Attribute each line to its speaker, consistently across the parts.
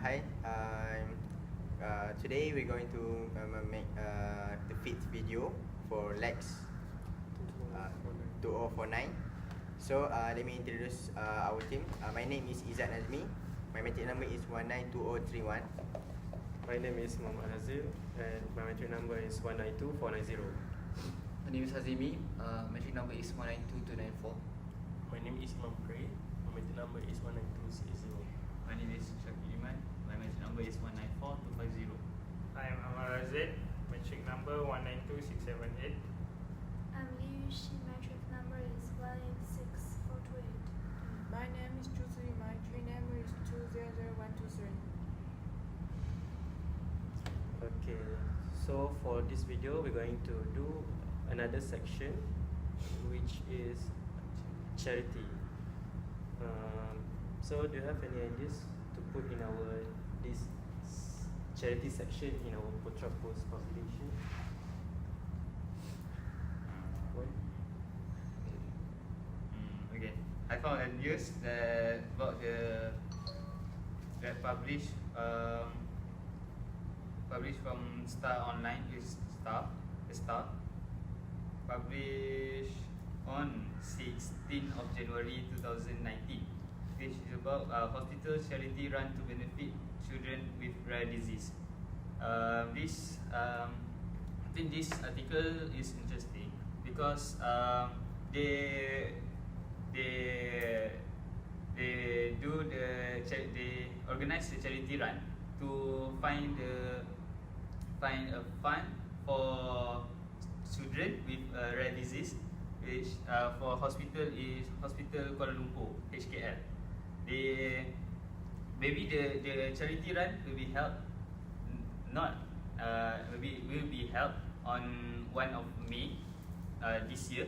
Speaker 1: Hi. Today we're going to make the fifth video for LAX 2049. So let me introduce our team. My name is Izzat Nazmi. My metric number is 192031.
Speaker 2: My name is Muhammad Hazil and my metric number is 192490.
Speaker 3: My name is Hazimi. Metric number is 192294.
Speaker 4: My name is Imam Pray. My metric number is 19260.
Speaker 5: My name is Shakir Iman. My metric number is 194250.
Speaker 6: I am Amar Razid, metric number 192678.
Speaker 7: I'm Liu Yuxi, metric number is 186428.
Speaker 8: My name is Chusui, my metric number is 200123.
Speaker 2: Okay, so for this video we're going to do another section which is charity. So do you have any ideas to put in our this charity section in our Putra Post publication? What?
Speaker 5: Okay. I found a news that about that published from Star Online is Star published on 16th of January 2019, which is about hospital charity run to benefit children with rare disease. I think this article is interesting because they organize the charity run to find a fund for children with rare disease, which for hospital is Hospital Kuala Lumpur, HKL. Maybe the charity run will be held will be held on 1 of May this year.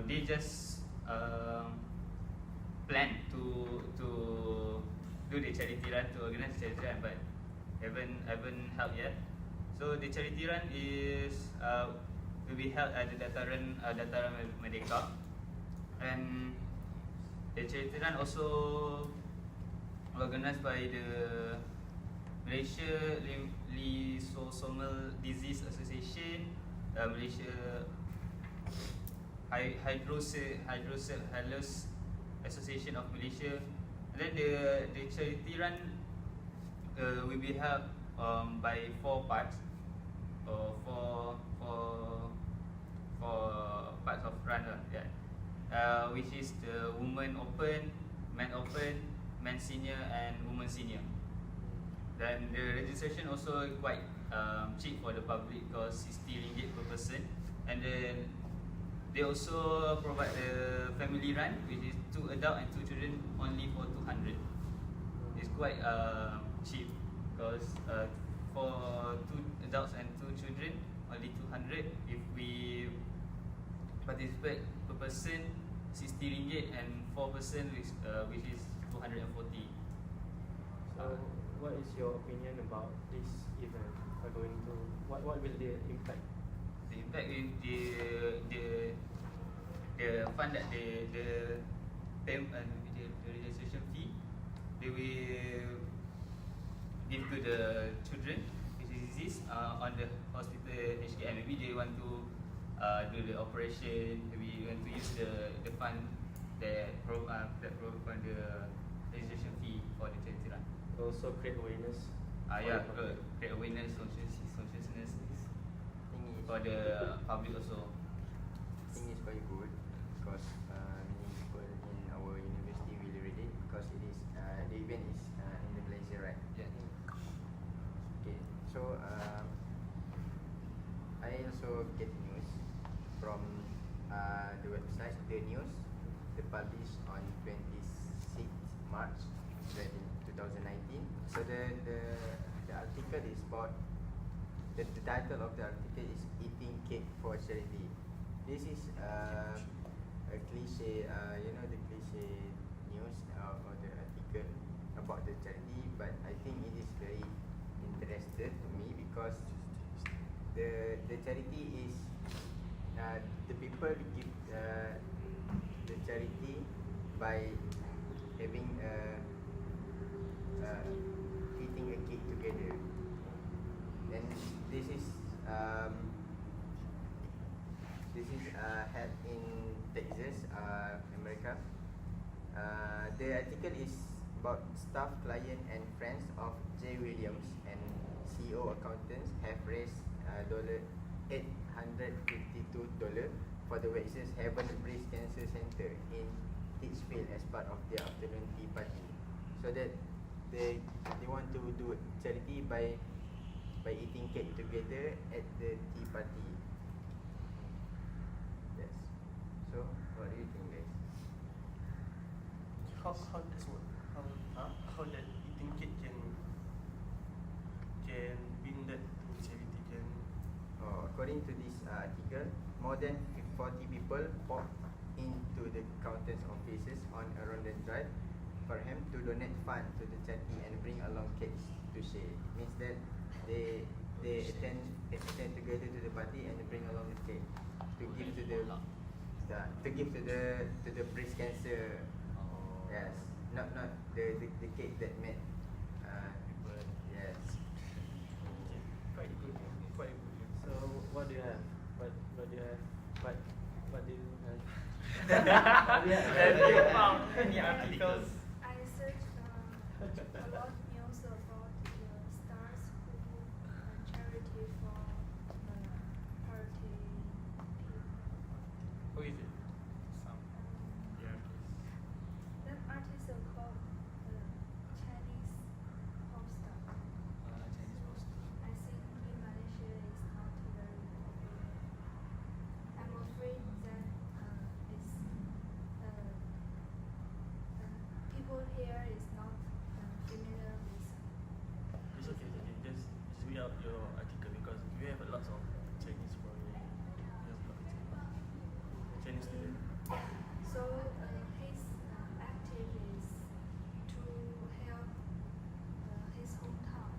Speaker 5: They just plan to do the charity run, to organize the charity run, but haven't held yet. So the charity run will be held at the Dataran Merdeka, and the charity run also organised by the Malaysia Lysosomal Disease Association, Malaysia Hydrocephalus Association of Malaysia. And then the charity run will be held by 4 parts, or four parts of run, which is the woman open, men open, men senior, and woman senior. Then the registration also quite cheap for the public, because RM60 per person. And then they also provide the family run, which is 2 adults and 2 children, only for 200. It's quite cheap, because for 2 adults and 2 children, only 200. If we participate per person, RM60, and 4 person, which is 240.
Speaker 2: So what is your opinion about this event? What will the impact?
Speaker 5: The impact with the fund that the registration fee they will give to the children with disease on the hospital HKM. Maybe they want to do the operation. Maybe want to use the fund that provide the registration fee for the charity run.
Speaker 2: Also create awareness.
Speaker 5: Create awareness, consciousness for
Speaker 1: Thing
Speaker 5: the public also.
Speaker 1: is quite good because many people in our university will read it, because it is the event is in the Malaysia, right?
Speaker 5: Yeah.
Speaker 1: Okay, so I also get news from the website The News. They published on 26th March 2019. So the article is about the title of the article is "Eating Cake for Charity." This is a cliche, the cliche news or the article about the charity, but I think it is very interesting to me, because the charity is the people give the charity by having a Um, this is held in Texas, America. The article is about staff, client, and friends of J. Williams and CEO accountants have raised $852 for the Wax's Heaven Breast Cancer Center in Hitchfield as part of their afternoon tea party. So that they want to do charity by eating cake together at the tea party. Yes. So what do you think, guys?
Speaker 4: How does work? How that eating cake can bring that to charity can?
Speaker 1: According to this article, more than 40 people popped into the accountant's offices on a Rondon Drive for him to donate funds to the charity and bring along cakes to share. Means that they attend together to the party and bring along the cake to give to the breast cancer. Yes, not the cake that made people. Yes.
Speaker 4: Quite good. Quite good.
Speaker 2: So what do you have? What do you have? What do you have?
Speaker 4: Have you found any articles?
Speaker 7: I searched a lot news about the stars who charity for party people.
Speaker 4: Who is it?
Speaker 6: Yeah.
Speaker 7: That artist is called Chinese pop star.
Speaker 3: Chinese post.
Speaker 7: I think in Malaysia it's not very popular. I'm afraid that it's people here is not familiar with.
Speaker 4: It's okay. Just read out your article because you have a lot of Chinese for you. Chinese student.
Speaker 7: So his active is to help his hometown.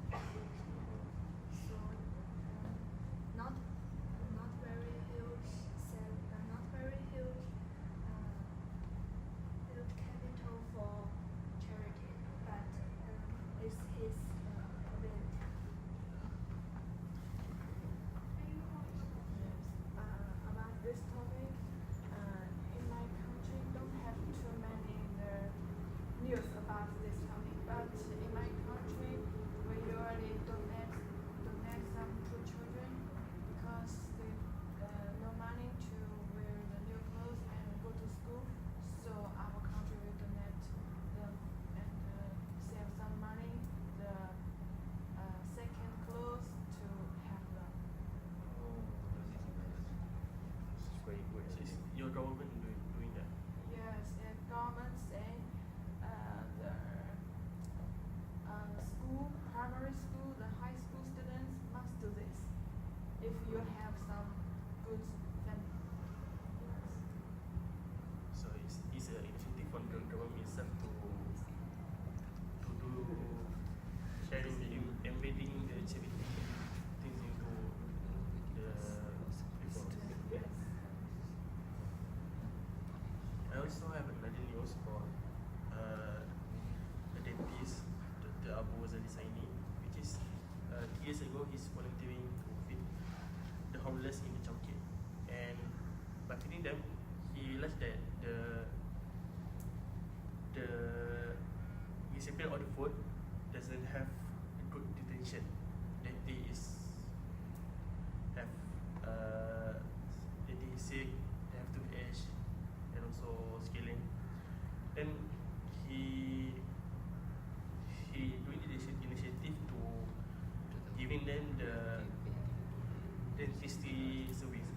Speaker 7: So not very huge, not very huge capital for charity, but it's his ability.
Speaker 8: About this topic, in my country don't have too many news about this topic, but in my country we usually donate some to children because they no money to wear the new clothes and go to school. So our country will donate them and save some money the second clothes to have them.
Speaker 4: It's very good. Is your government doing that?
Speaker 8: Yes, and government say the school, primary school, the high school students must do this if you have some good family. Yes.
Speaker 4: So it's an initiative from the government itself to do sharing embedding the charity things into the people.
Speaker 8: Yes.
Speaker 4: I also have another news for a dentist, Dr. Abu Wazali Saini, which is 2 years ago he's volunteering to feed the homeless in the Chowkit, and by feeding them, he realized that the recipient of the food doesn't have a good detention. That they is sick, they have to age, and also scaling. Then he doing the initiative to giving them the dentistry service,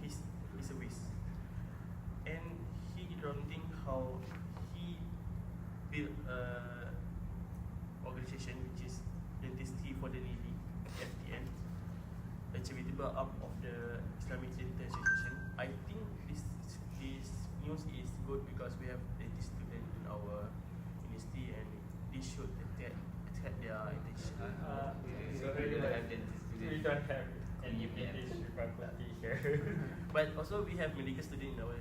Speaker 4: his service, and he don't think how he built a organization which is Dentistry for the Needy, FTN, a charitable arm of the Islamic Dental Association. I think this news is good because we have dentist students in our university and this should attract their attention.
Speaker 6: Sorry, we don't have any British faculty here.
Speaker 4: But also we have medical students in our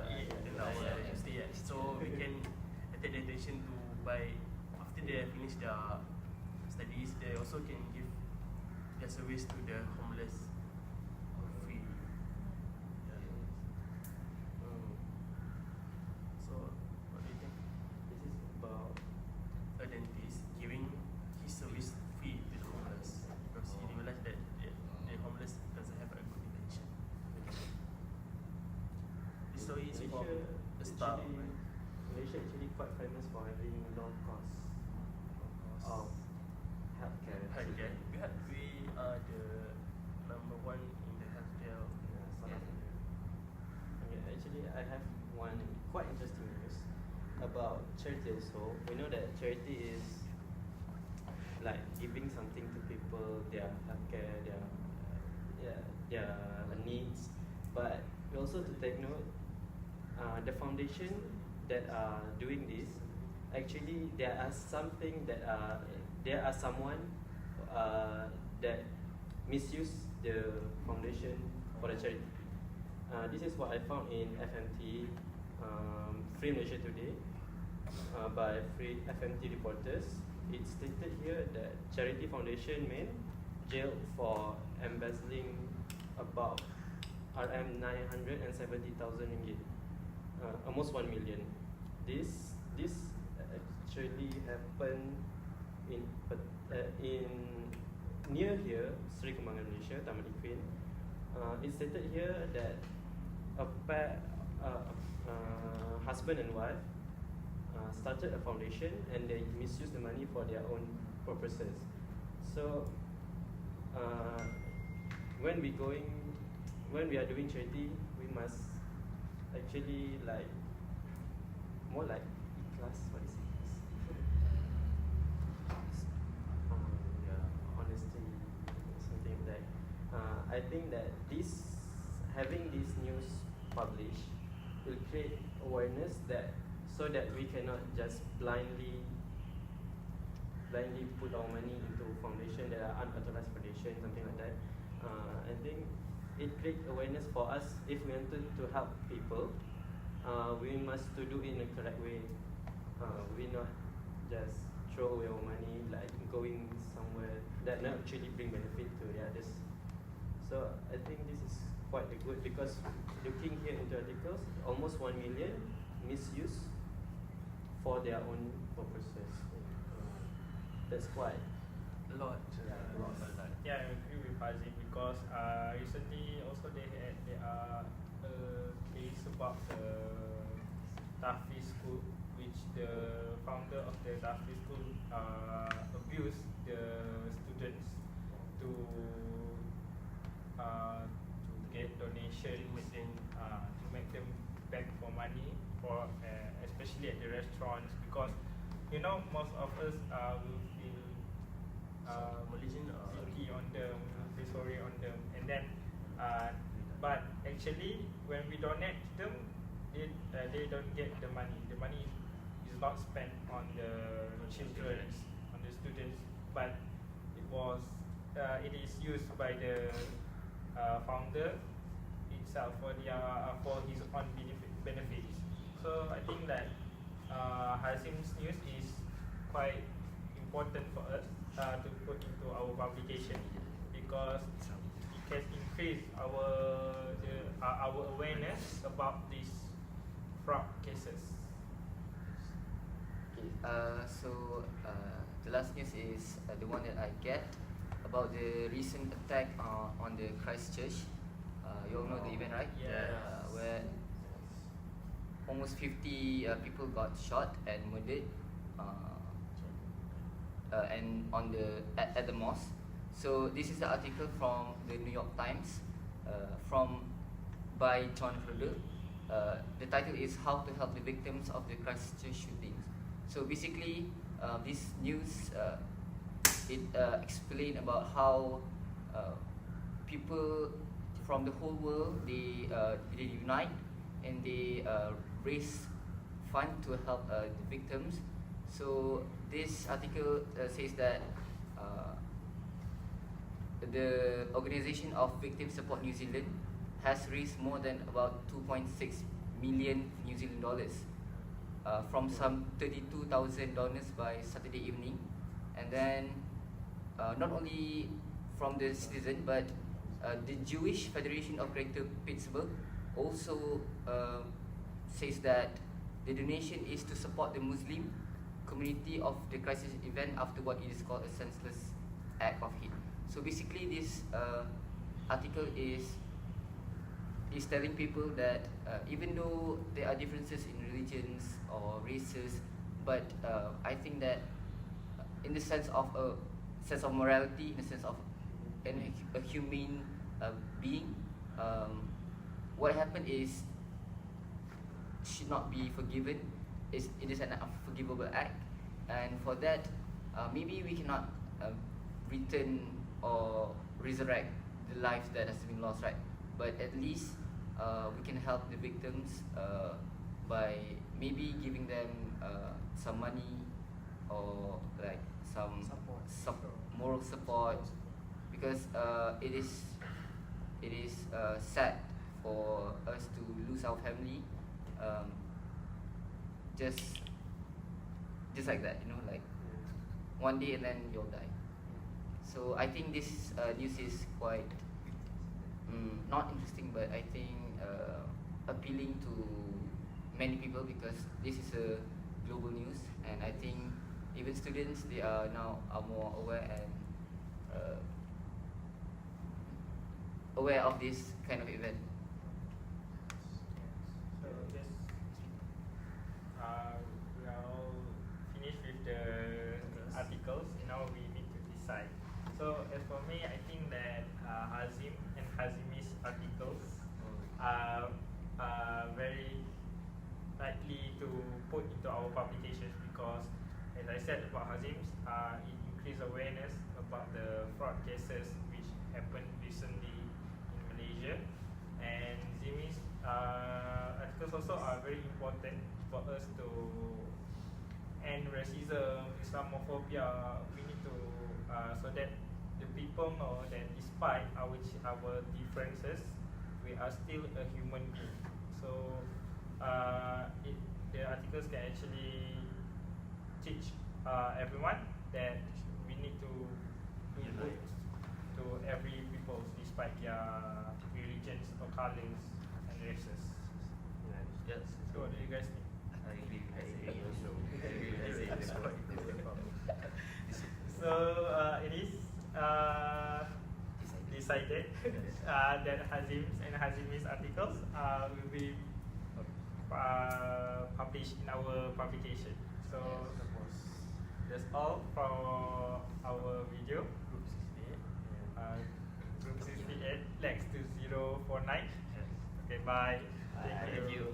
Speaker 4: university, so we can attract their attention to by after they finish their studies, they also can give there's a ways to the homeless free. Yeah. So what do you think?
Speaker 2: This is about
Speaker 4: A dentist giving his service free to the homeless because he realized that the homeless doesn't have a good intention. This story is about a star.
Speaker 2: Malaysia actually quite famous for having low cost of healthcare.
Speaker 4: Healthcare. We are the number one in the healthcare.
Speaker 2: Yeah, South Africa. Okay, actually, I have one quite interesting news about charity also. We know that charity is like giving something to people, their healthcare, their needs. But we also to take note, the foundation that are doing this, actually there are someone that misuse the foundation for the charity. This is what I found in FMT, Free Malaysia Today, by Free FMT reporters. It stated here that charity foundation men jailed for embezzling about RM970,000 ringgit, almost 1 million. This actually happened in near here, Sri Kembangan, Malaysia, Taman Ikwin. It stated here that a pair, husband and wife, started a foundation and they misused the money for their own purposes. So when we are doing charity, we must actually like more like ikhlas. What is it? Honesty, something like that. I think that having this news published will create awareness so that we cannot just blindly put our money into foundation that are unauthorized foundation, something like that. I think it creates awareness for us. If we wanted to help people, we must to do it in a correct way. We not just throw away our money like going somewhere that not actually bring benefit to the others. So I think this is quite good because looking here into articles, almost 1 million misuse for their own purposes. That's quite
Speaker 4: A lot.
Speaker 6: Yeah, I agree with Fazil because recently also they are case about the Tahfiz school, which the founder of the Tahfiz school abused the students to get donation to make them beg for money for especially at the restaurants, because you know most of us will feel
Speaker 4: Malaysian
Speaker 6: guilty on them, feel sorry on them, and then but actually when we donate to them, they don't get the money. The money is not spent on the children, on the students, but it is used by the founder itself for his own benefits. So I think that Hazim's news is quite important for us to put into our publication, because it can increase our awareness about these fraud cases.
Speaker 3: So the last news is the one that I get about the recent attack on the Christchurch. You all know the event, right?
Speaker 6: Yes.
Speaker 3: Where almost 50 people got shot and murdered, and at the mosque. So this is the article from the New York Times, by John Herder. The title is "How to Help the Victims of the Christchurch Shootings." So basically, this news it explain about how people from the whole world they unite and they raise fund to help the victims. So this article says that the Organisation of Victim Support New Zealand has raised more than about 2.6 million New Zealand dollars from some 32,000 donors by Saturday evening, and then not only from the citizen, but the Jewish Federation of Greater Pittsburgh also says that the donation is to support the Muslim community of the crisis event after what it is called a senseless act of hate. So basically, this article is telling people that even though there are differences in religions or races, but I think that in the sense of morality, in the sense of a humane being, what happened is should not be forgiven. It is an unforgivable act, and for that, maybe we cannot return or resurrect the lives that has been lost, right? But at least we can help the victims by maybe giving them some money or like some moral support, because it is sad for us to lose our family just like that, you know, like one day and then you'll die. So I think this news is quite not interesting, but I think appealing to many people, because this is a global news, and I think even students, they are now more aware and aware of this kind of event.
Speaker 6: So yes, we are all finished with the articles, and now we need to decide. So as for me, I think that Hazim and Hazimi's articles are very likely to put into our publications, because as I said about Hazim's, it increased awareness about the fraud cases which happened recently in Malaysia, and Zimi's articles also are very important for us to end racism, Islamophobia. We need to so that the people know that despite our differences, we are still a human being. So the articles can actually teach everyone that we need to do good to every people despite their religions or colors and races.
Speaker 5: Yes.
Speaker 6: So what do you guys think?
Speaker 5: I agree.
Speaker 6: So it is decided that Hazim's and Hazimi's articles will be published in our publication. So that's all for our video. Group 68, LAX 2049. Okay, bye. Thank you.